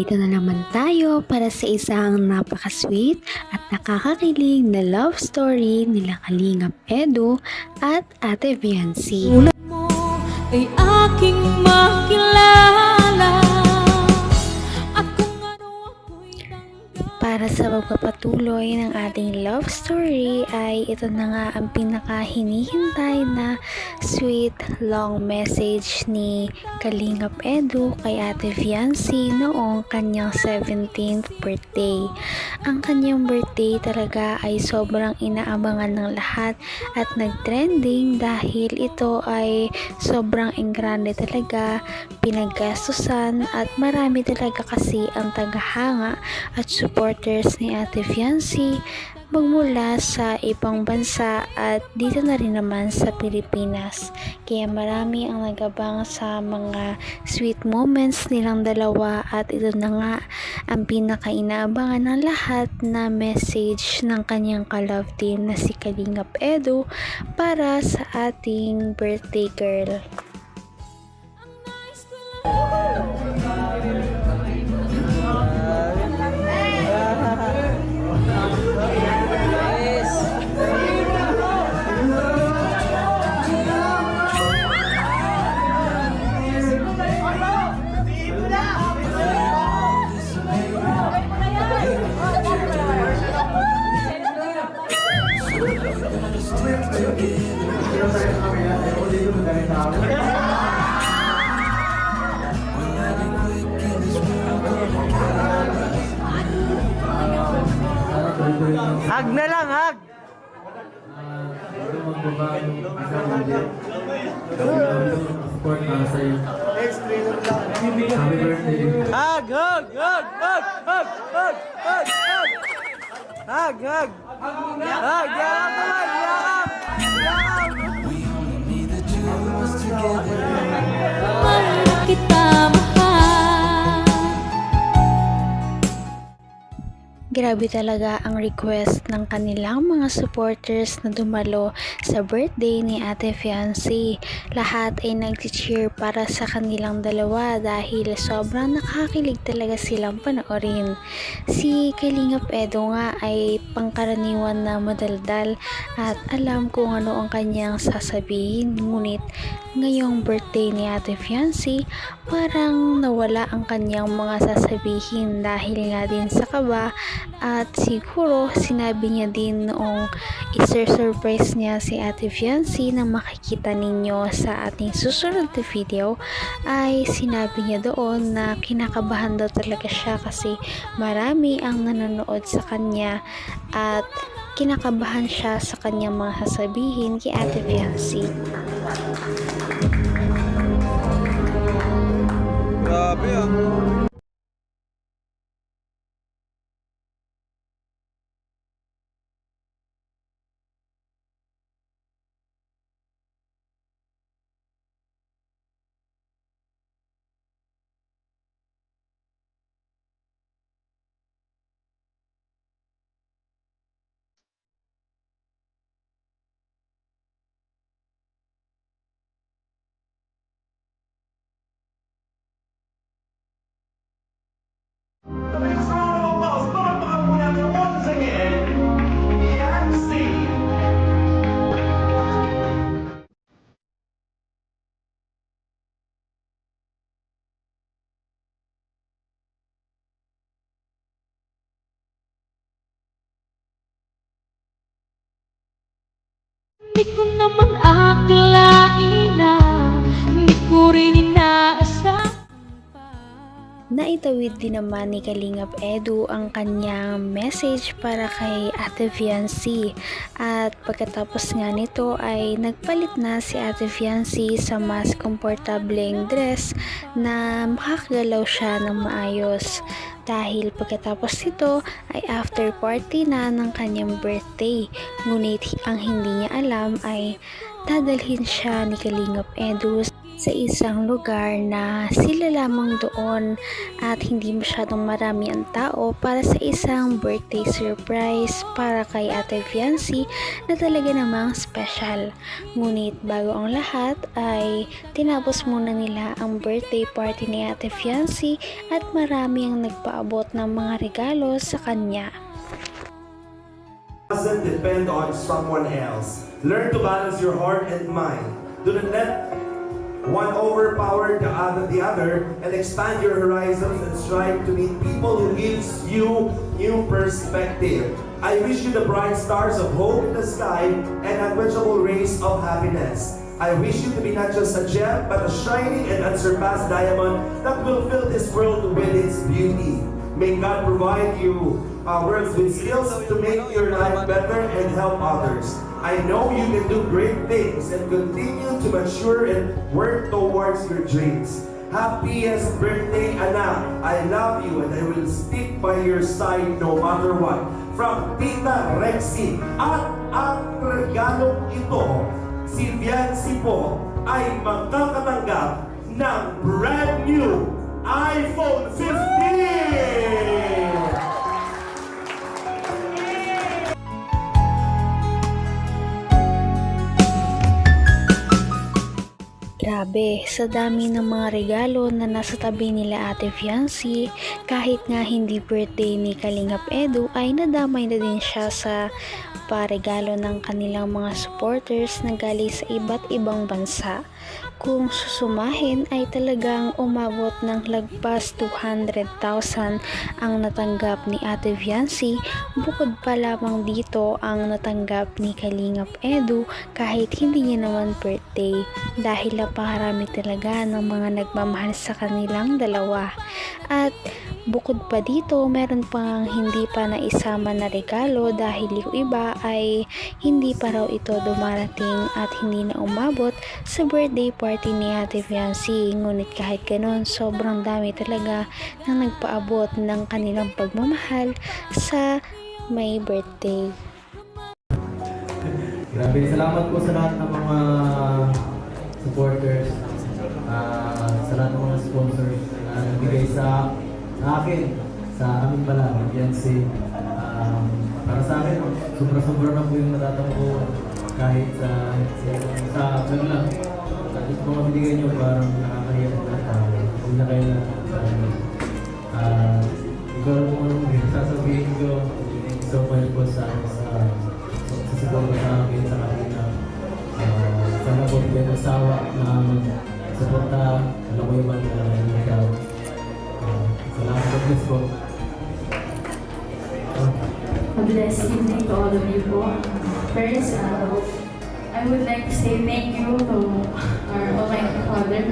Narito na naman tayo para sa isang napaka-sweet at nakakakilig na love story nila Kalingap Edu at Ate Viancy. Tulad mo ay aking makilala at kung ano ako'y Para sa pagpapatuloy ng ating love story ay ito na nga ang pinaka-hinihintay na sweet long message ni Kalingap Edu kay Ate Viancy noong kanyang 17th birthday. Ang kanyang birthday talaga ay sobrang inaabangan ng lahat at nag-trending dahil ito ay sobrang engrande talaga, pinaggastusan at marami talaga kasi ang tagahanga at supporters ni Ate Viancy magmula sa ibang bansa at dito na rin naman sa Pilipinas. Kaya marami ang nagabang sa mga sweet moments nilang dalawa at ito na nga ang pinaka-inaabangan ng lahat na message ng kanyang ka-love team na si Kalingap Edu para sa ating birthday girl. Hug na lang, hug! Support para sa'yo. Happy birthday. Hug, hug, hug, hug, hug, hug, hug, hug! Hug, hug! Hug, yakap naman, yakap! mahal kita mahal. Grabe talaga ang request ng kanilang mga supporters na dumalo sa birthday ni Ate Viancy. Lahat ay nag-cheer para sa kanilang dalawa dahil sobrang nakakilig talaga silang panoorin. Si Kalingap Edu nga ay pangkaraniwan na madaldal at alam kung ano ang kanyang sasabihin. Ngunit ngayong birthday ni Ate Viancy, parang nawala ang kanyang mga sasabihin dahil nga din sa kaba. At siguro sinabi niya din noong i-surprise niya si Ate Viancy na makikita ninyo sa ating susunod na video, ay sinabi niya doon na kinakabahan daw talaga siya kasi marami ang nanonood sa kanya at kinakabahan siya sa kanyang mga sasabihin kay Ate Viancy. Grabe ah. Hindi ko naman akalain na hindi ko rin inaasahan pa. Naitawid din naman ni Kalingap Edu ang kanyang message para kay Ate Viancy at pagkatapos nga nito ay nagpalit na si Ate Viancy sa mas komportableng dress na makakagalaw siya ng maayos dahil pagkatapos nito ay after party na ng kanyang birthday. Ngunit ang hindi niya alam ay dadalhin siya ni Kalingap Edu sa isang lugar na sila lamang doon at hindi masyadong marami ang tao para sa isang birthday surprise para kay Ate Fiancy na talaga namang special. Ngunit bago ang lahat ay tinapos muna nila ang birthday party ni Ate Fiancy at marami ang nagpaabot ng mga regalo sa kanya. Doesn't depend on someone else. Learn to balance your heart and mind. Do not let one overpower the other, and expand your horizons and strive to meet people who gives you new perspective. I wish you the bright stars of hope in the sky and unquenchable rays of happiness. I wish you to be not just a gem, but a shining and unsurpassed diamond that will fill this world with its beauty. May God provide you words with skills to make your life better and help others. I know you can do great things and continue to mature and work towards your dreams. Happiest birthday, anak. I love you and I will stick by your side no matter what. From Tita Rexy. At ang regalong ito, si Fiancy po ay makakatanggap ng brand new iPhone 15! Grabe, sa dami ng mga regalo na nasa tabi nila Ate Fiancy, kahit nga hindi birthday ni Kalingap Edu ay nadamay na din siya sa paregalo ng kanilang mga supporters na galing sa iba't ibang bansa. Kung susumahin ay talagang umabot ng lagpas 200,000 ang natanggap ni Ate Fiancy. Bukod pa lamang dito ang natanggap ni Kalingap Edu kahit hindi niya naman birthday, dahil napakarami talaga ng mga nagmamahal sa kanilang dalawa. At bukod pa dito, meron pang hindi pa naisama na regalo dahil yung iba ay hindi pa raw ito dumarating at hindi na umabot sa birthday party ni Ate Fiancy. Ngunit kahit ganun, sobrang dami talaga na nagpaabot ng kanilang pagmamahal sa may birthday. Grabe, salamat po sa lahat ng mga supporters, sa lahat ng mga sponsors na nagbigay sa akin, sa amin pala, Fiancy. Para sa akin, sobra-sobra na po yung natatang ko kahit sa vlog lang. At ito mga binigay nyo parang nakakahiya na huwag na kayo na ikaw lang kung anong sasabihin ko. Thank you so much po sa support ko sa akin, sa kanina. Sana po hindi ang asawa na suporta. Alam ko yung mga ikaw. Salamat po, please po. A blessed evening to all of you po. First, I would like to say thank you to our Almighty Father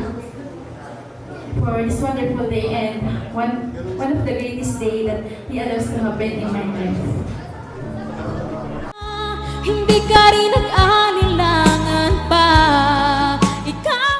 for this wonderful day and one of the greatest day that He allows to happen in my life. Hindi ka rin nag-alinlangan pa. Ikaw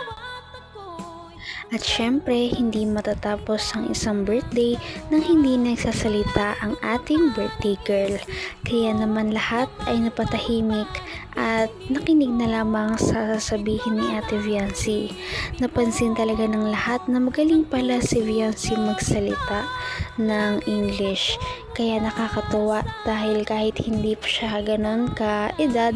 at ako'y At syempre, hindi matatapos ang isang birthday nang hindi nagsasalita ang ating birthday girl. Kaya naman lahat ay napatahimik at nakinig na lamang sa sasabihin ni Ate Fiancy. Napansin talaga ng lahat na magaling pala si Fiancy magsalita ng English. Kaya nakakatuwa dahil kahit hindi pa siya ganon ka edad,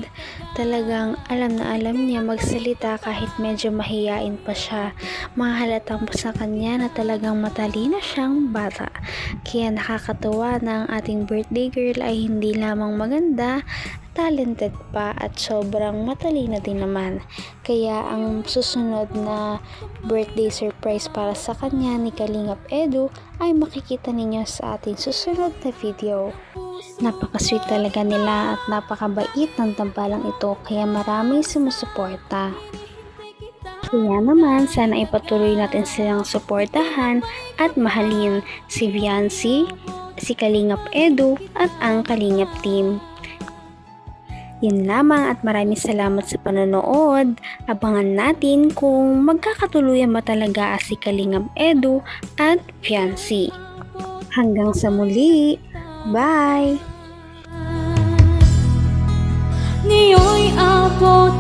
talagang alam na alam niya magsalita kahit medyo mahiyain pa siya. Mahalatang pa sa kanya na talagang matalino siyang bata. Kaya nakakatuwa na ang ating birthday girl ay hindi lamang maganda, talented pa at sobrang matalino din naman. Kaya ang susunod na birthday surprise para sa kanya ni Kalingap Edu ay makikita ninyo sa ating susunod na video. Napaka-sweet talaga nila at napakabait ng tambalang ito, kaya marami sumusuporta. Kaya naman, sana ipatuloy natin silang suportahan at mahalin si Fiancy, si Kalingap Edu at ang Kalingap team. Yun lamang at maraming salamat sa panonood. Abangan natin kung magkakatuluyan ba talaga si Kalingap Edu at Fiancy. Hanggang sa muli. Bye! ngayon'y abot